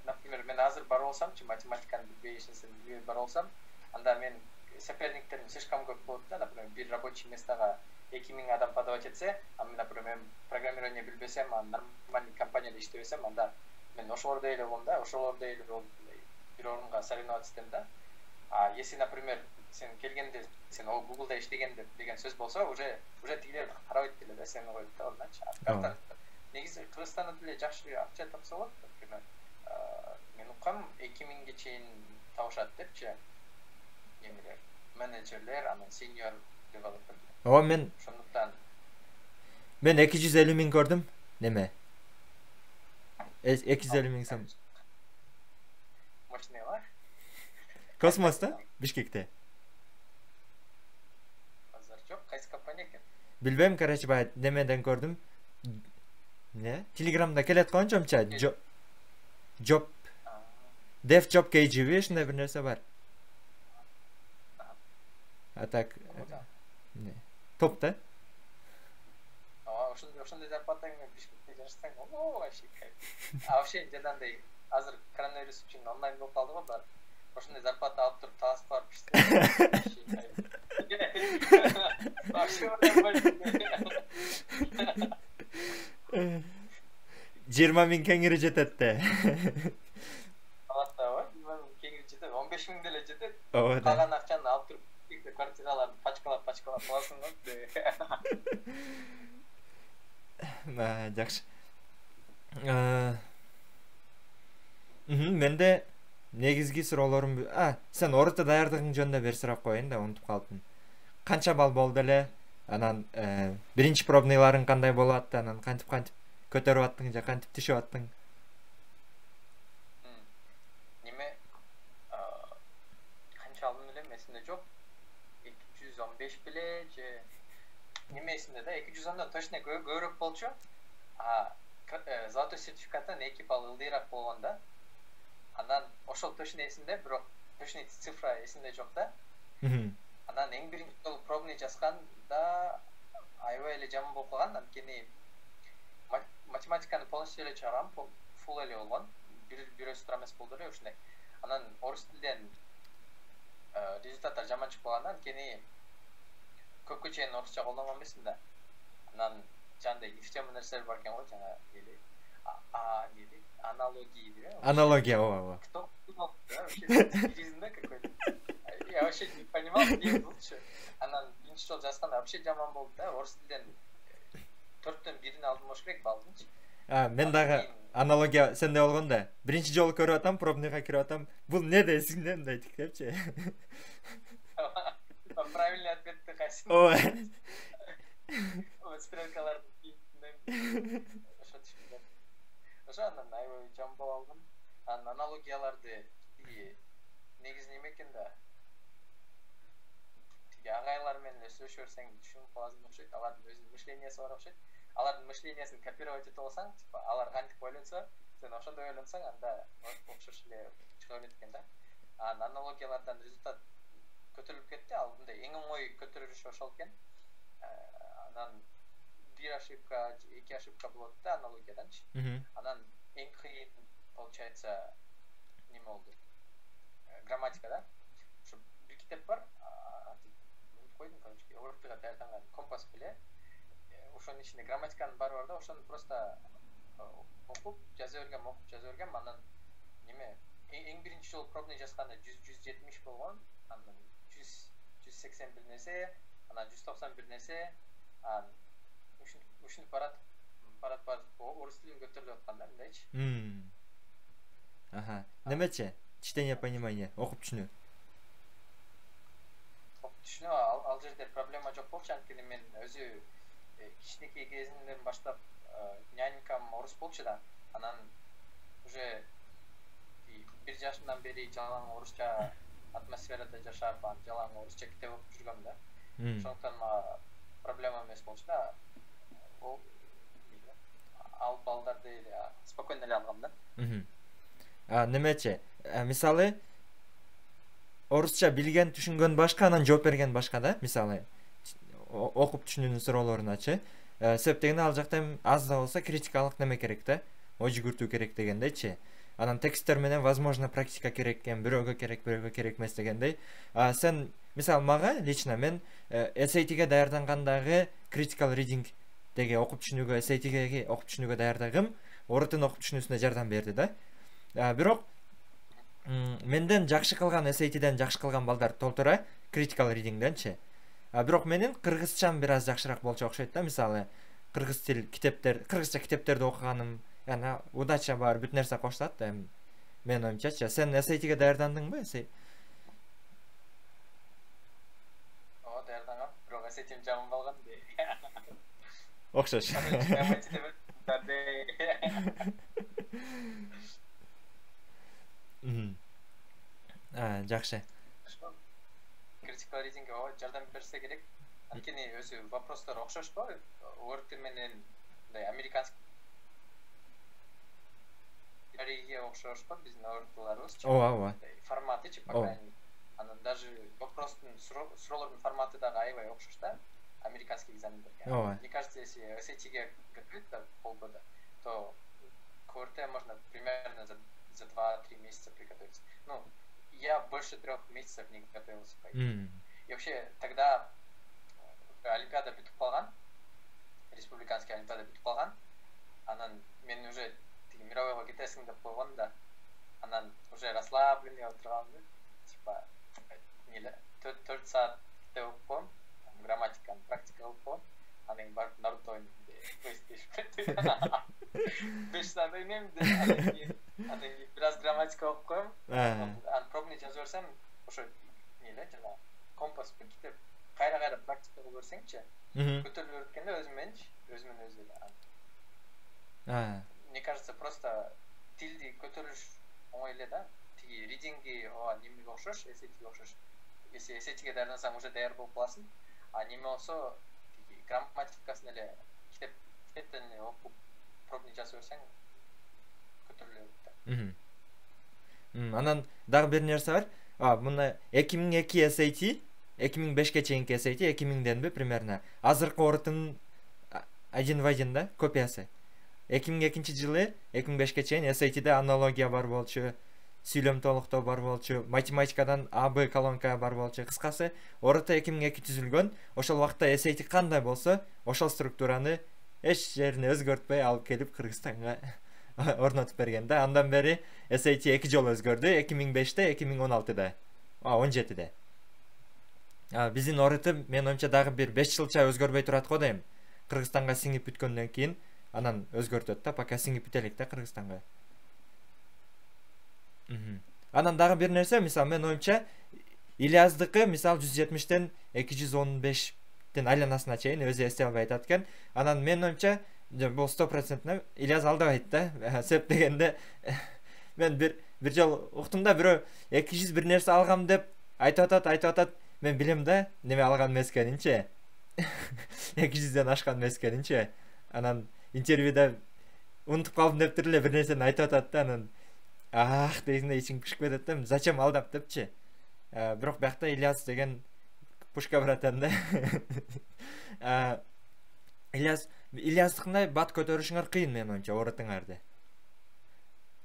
B: например, мен азыр бар болсамчы, математиканы билбейсиңер, билбей бар болсам, анда мен соперниктерим слишком көп болот да, например, бир рабочий местага 2000 адам подавать этсе, а мен, например, программирование билбесем, нормальный компанияда иштебесем, анда мен ошолордо эле болом да, ошолордо эле болуп бир орунга соревноваться этем да. А если, например, сен келгенде сен о Google'да иштеген деген сөз болсо, уже тигилер карабайт деле да, сени коюп да ордуначы. Негизи Кыргызстанда деле жакшы акча тапса болот, например, мен уккам 2000ге чейин табышат депчи. Немелер, менеджерлер, анан senior developer.
A: Ооба, мен
B: ошондуктан
A: 250 миң көрдүм. Неме? 250 миң сом.
B: Мощный бар.
A: Космоста, Бишкекте.
B: Азыр жок, кайсы компания экен?
A: Билбейм, короче, баягы немеден көрдүм. Не? Телеграмда келет коңчомча, job. Dev job KGB ушундай бир нерсе бар. А так не. Топ да?
B: Ошондой зарплатаң менен Бишкекте жашасаң, вообще кайф. Вообще жадандай азыр коронавирус үчүн онлайн болуп калды го бар. Ошондой зарплата алып туруп талашып барып иштеп. Вообще
A: 20 миң кеңири жетет да.
B: Алатта бар, 20 миң кеңири жетет, 15 миң деле жетет.
A: Ооба.
B: Калган акчаны алып туруп квартираларды пачкалап аласың го.
A: Жакшы. Менде негизги суроолорум, сен орто даярдыгың жөнүндө бир сурап коеюн да, унутуп калдым. Канча балл болду эле? Анан биринчи пробныйларың кандай болуп атты? Анан кантип көтөрүп аттың же кантип түшүп аттың?
B: Неме канча алдым эле эсимде жок. 215 беле же неме эсимде да, 210дон точно көбүрөөк болчу. Золотой сертификаттан 2 балл ылдыйраак болгон да. Анан ошол точно эсимде, бирок точно цифра эсимде жок да. Анан эң биринчи жолу пробный жазганда аябай эле жаман болуп калган, анткени математиканы полностью эле чыгаргам, фул эле болгон. Бир өстүр эмес болду эле ушундай. Анан орус тилден результаттар жаман чыгып калган, анткени көпкө чейин орусча колдонгон эмесмин да. Анан жандай ифтем нерселер бар экен го, жана эле неде аналогии деп.
A: Аналогия, ооба.
B: Кто думал, да, вообще физизмда какой-то. Я вообще не понимал, где лучше. Анан биринчи жолу жазганда вообще жаман болду да, орус тилден 4төн 1-ни алдым болуш керек балдынчы.
A: Мен дагы аналогия сенде болгон да. Биринчи жолу көрүп атам, пробныйга кирип атам. Бул не дейсиң мындайтык депчи.
B: Правильный ответти кайсы?
A: Ооба.
B: Стрелкаларды кийип ошо түшүндүм. Ошо анан аябай жаман болуп алгам. Анан аналогияларды негизи неме экен да, тиги агайлар менен сүйлөшүп берсең түшүнүп каласың окшойт, алардын өзүнүн мышлениясы бар окшойт. Алардын мышлениясын копировать этип алсаң, типа алар кантип ойлонсо, сен ошондой ойлонсоң, анда окшош эле чыга берет экен да. Аналогиялардан результат көтөрүлүп кетти. Ал мындай эң оңой көтөрүлүш ошол экен. Анан бир ошибка, эки ошибка болот да аналогияданчы. Анан эң кыйын получается неме болду? Грамматика да. Ошо бир китеп бар. Койдум, короче, ОРТга даярданган компас беле. Ошонун ичинде грамматиканын баары бар да, ошону просто окуп жаза бергем, анан неме эң биринчи жолу пробный жазганда 170 болгон, анан 180 бир нерсе, анан 190 бир нерсе, анан ушинтип барат орус тилин көтөрүлүп атканда мындайчы.
A: Ага. Немече? Чтение, понимание, окуп түшүнүү.
B: Окуп түшүнүү, ал жерде проблема жок болчу, анткени мен өзү кичинекей кезимден баштап нянькам орус болчу да, анан уже 1 жашымдан бери жалаң орусча атмосферада жашап, жалаң орусча китеп окуп жүргөм да. Ошондуктан проблема эмес болчу да. Ал балдарды спокойно эле алгам да.
A: Немече? Мисалы, орусча билген, түшүнгөн башка, анан жооп берген башка да, мисалы. Окуп түшүнүүнүн суроолоруначы. Себеп дегенде ал жакта аз да болсо критикалык неме керек да, ой жүгүртүү керек дегендейчи. Анан тексттер менен возможно практика керек экен, бирөөгө керек эмес дегендей. Сен мисалы мага лично мен SAT-ге даярдангандагы critical reading деги окуп түшүнүүгө, SAT-ге окуп түшүнүүгө даярдагым орутун окуп түшүнүүсүнө жардам берди да. Бирок менден жакшы кылган, SAT-ден жакшы кылган балдар толтура critical readingденчи. Бирок менин кыргызчам бир аз жакшыраак болчу окшойт да, мисалы кыргыз тил китептер, кыргызча китептерди окуганым, яна удача бар, бүт нерсе коштат да. Мен оюмчачы. Сен SAT-ге даярдандыңбы?
B: Даярдангам. Бирок SAT-им жаман болгон де.
A: Окшош. Жакшы.
B: Critical reading'e жардам берсе керек. Анткени өзү вопростор окшош го. Word менен мындай американский Риге окшош го биздин Word'ларыбыз.
A: Ооба.
B: Форматы пока. Анан даже вопростун суроолордун форматы дагы аябай окшош да. Американский экзамендерге. Мне кажется, если SAT-ге готовиться полгода, то к ОРТ можно примерно за 2-3 месяца приготовиться. Ну, я больше 3 месяцев не готовился. И вообще тогда Олимпиада бүтүп калган, республиканский Олимпиада бүтүп калган. Анан мен уже мировойго кетесиң деп койгон да. Анан уже расслабленный отургам, типа неле 4 саат китеп окуп, грамматиканы практика кылып, анан барып Наруто ойнойм деп PlayStation 5 саат ойнойм деп, анан бир аз грамматика окуп коем. Анан пробный жазып берсем, ошо неле жана компас бир китеп кайра практика кылып берсеңчи, көтөрүлүп өткөндө өзүмөн өзү эле. Мне кажется, просто тилди көтөрүш оңой эле да. Тиги ридинги немеге окшош, SAT-ге окшош. Если SAT-ге даярдансаң уже даяр болуп каласың. А неме болсо, тиги грамматикасын эле китептен эле окуп пробный жазып берсең көтөрүлөт да.
A: Анан дагы бир нерсе бар. Мына 2002 SAT, 2005ке чейинки SAT, 2000денби примерно. Азыркы орутун один в один да, копиясы. 2002 жылы 2005ке чейин SAT-де аналогия бар болчу, сүйлөм толуктоо бар болчу, математикадан АБ колонка бар болчу. Кыскасы, орото 2002 түзүлгөн. Ошол убакта SAT кандай болсо, ошол структураны эч жерине өзгөртпөй алып келип Кыргызстанга орнотуп берген да. Андан бери SAT 2 жолу өзгөрдү, 2005-те, 2016-да, 17-де. Биздин орото мен оюмча дагы бир 5 жылча өзгөрбөй турат го дейм. Кыргызстанга сиңип бүткөндөн кийин анан өзгөртөт да, пока сиңип бүтелик да Кыргызстанга. Анан дагы бир нерсе, мисалы мен оюмча Ильяздыкы мисалы 170-тен 215-тен айланасына чейин өзү эстей албай айтат экен. Анан мен оюмча бул 100% Ильяз алдабайт да. Себеп дегенде мен бир бир жол уктум да бирөө 200 бир нерсе алгам деп айтып атат. Мен билем да неме алган эмес экенинчи. 200ден ашкан эмес экенинчи. Анан интервьюда унутуп калдым деп эле бир нерсени айтып атат да, анан дегенде ичиң пышып кетет да, зачем алдап депчи. Бирок биякта Ильяс деген пушка братан да. Ильястыкындай бат көтөрүшүңөр кыйын менин оюмча оорутуңарды.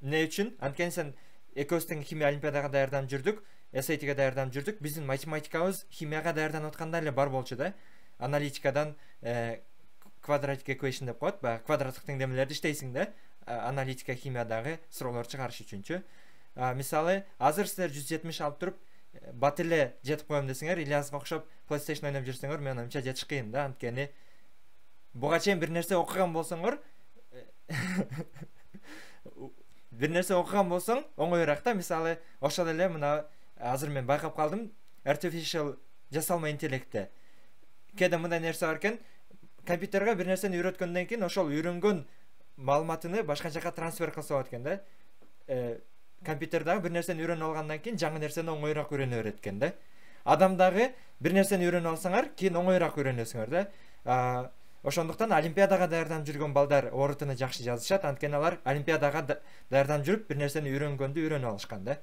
A: Эмне үчүн? Анткени сен экөөбүз тең химия олимпиадага даярданып жүрдүк, SAT-ге даярданып жүрдүк. Биздин математикабыз химияга даярданып атканда эле бар болчу да. Аналитикадан квадратик equation деп коет, баягы квадраттык теңдемелерди иштейсиң да. Аналитика химиядагы суроолор чыгарыш үчүнчү. Мисалы, азыр силер 170 алып туруп, бат эле жетип коем десеңер, Ильясга окшоп PlayStation ойноп жүрсөңөр, менин оюмча жетиш кыйын да. Анткени буга чейин бир нерсе окуган болсоңор, оңоюраак да. Мисалы, ошол эле мына азыр мен байкап калдым, artificial жасалма интеллектте. Кээде мындай нерсе бар экен, компьютерге бир нерсени үйрөткөндөн кийин ошол үйрөнгөн маалыматыны башка жака трансфер кылса болот экен да. Компьютердагы бир нерсени үйрөнүп алгандан кийин жаңы нерсени оңоюраак үйрөнө берет экен да. Адамдагы бир нерсени үйрөнүп алсаңар, кийин оңоюраак үйрөнөсүңөр да. Ошондуктан олимпиадага даярданып жүргөн балдар оорутуну жакшы жазышат, анткени алар олимпиадага даярданып жүрүп бир нерсени үйрөнгөндү үйрөнүп алышкан да.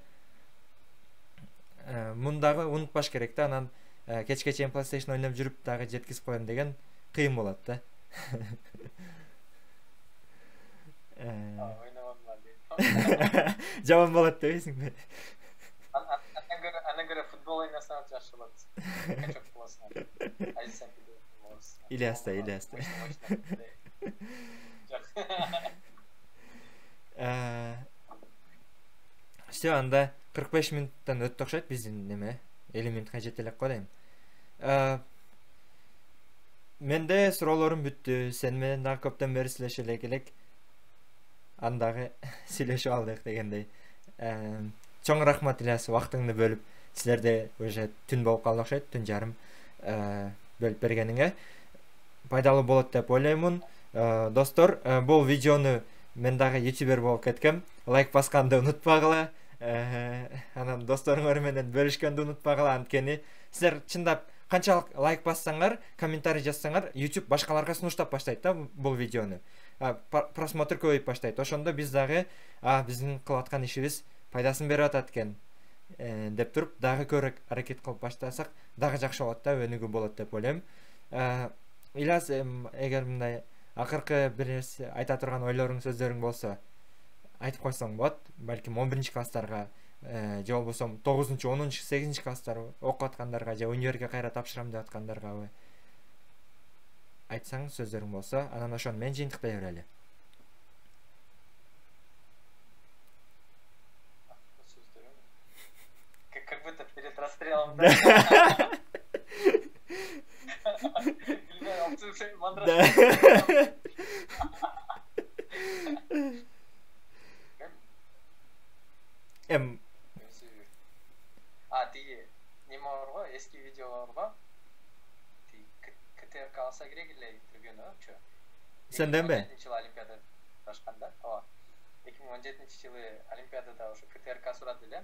A: Мундагы унутпаш керек да, анан кечке чейин PlayStation ойноп жүрүп дагы жеткизип коем деген кыйын болот да. Жаман болот дебейсиңби?
B: Ана göre futbol oynasam жакшы болот. Качок болосуң. Айсен
A: Ильяста. Все, анда 45 минуттан өттү окшойт биздин неме. 50 минутка жете элек го дейм. Менде суроолорум бүттү. Сен менен дагы көптөн бери сүйлөшө элек элек. Андагы сүйлөшүп алдык дегендей. Чоң рахмат Ильяс, убактыңды бөлүп. Силерде уже түн болуп калды окшойт, түн жарым бөлүп бергениңе. Пайдалуу болот деп ойлоймун. Достор, бул видеону мен дагы ютубер болуп кеткем. Лайк басканды унутпагыла. Анан досторуңар менен бөлүшкөндү унутпагыла, анткени силер чындап канчалык лайк бассаңар, комментарий жазсаңар, YouTube башкаларга сунуштап баштайт да бул видеону. Просмотр көбөйүп баштайт. Ошондо биз дагы биздин кылып аткан ишибиз пайдасын берип атат экен деп туруп, дагы көрөк аракет кылып баштасак, дагы жакшы болот да, өнүгүү болот деп ойлойм. Ильяс, эгер мындай акыркы бир нерсе айта турган ойлоруң, сөздөрүң болсо, айтып койсоң болот. Балким 11 класстарга, же болбосо 9-10, 8 класстар окуп аткандарга, же универге кайра тапшырам деп аткандарга айтсаң сөздөрүң болсо, анан ошону мен жыйынтыктай берели.
B: Как будто перед расстрелом, да? Ты не могу, eski videolarga КТРК алса керек эле интервьюну, чо?
A: Сенден бе?
B: 2017 Олимпиада башканда. 2017 жылы Олимпиадада ошо КТРК сурады эле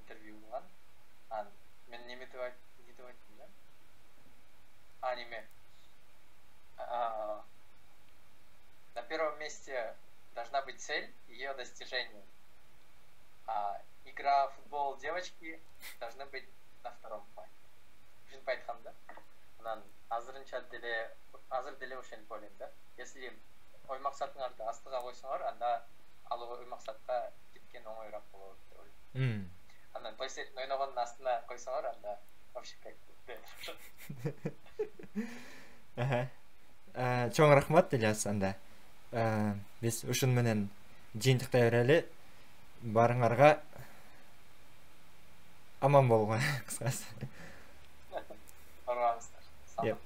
B: интервью кылган. Мен неме деп айттым да? Неме. На первом месте должна быть цель, ее достижение. Игра в футбол девочки должны быть на втором плане. Ушинтип айткам да? Анан азыр деле ошентип ойлойм да. Если ой максатыңарды астыга койсоңор, анда ал ой максатка жеткен оңоюраак болот деп ойлойм. Анан PlayStation ойногондун астына койсоңор, анда вообще как
A: Чоң рахмат Ильяс, анда. Биз ушун менен жыйынтыктай берели. Барыңарга аман болгула, кыскасы.
B: Барабыздар.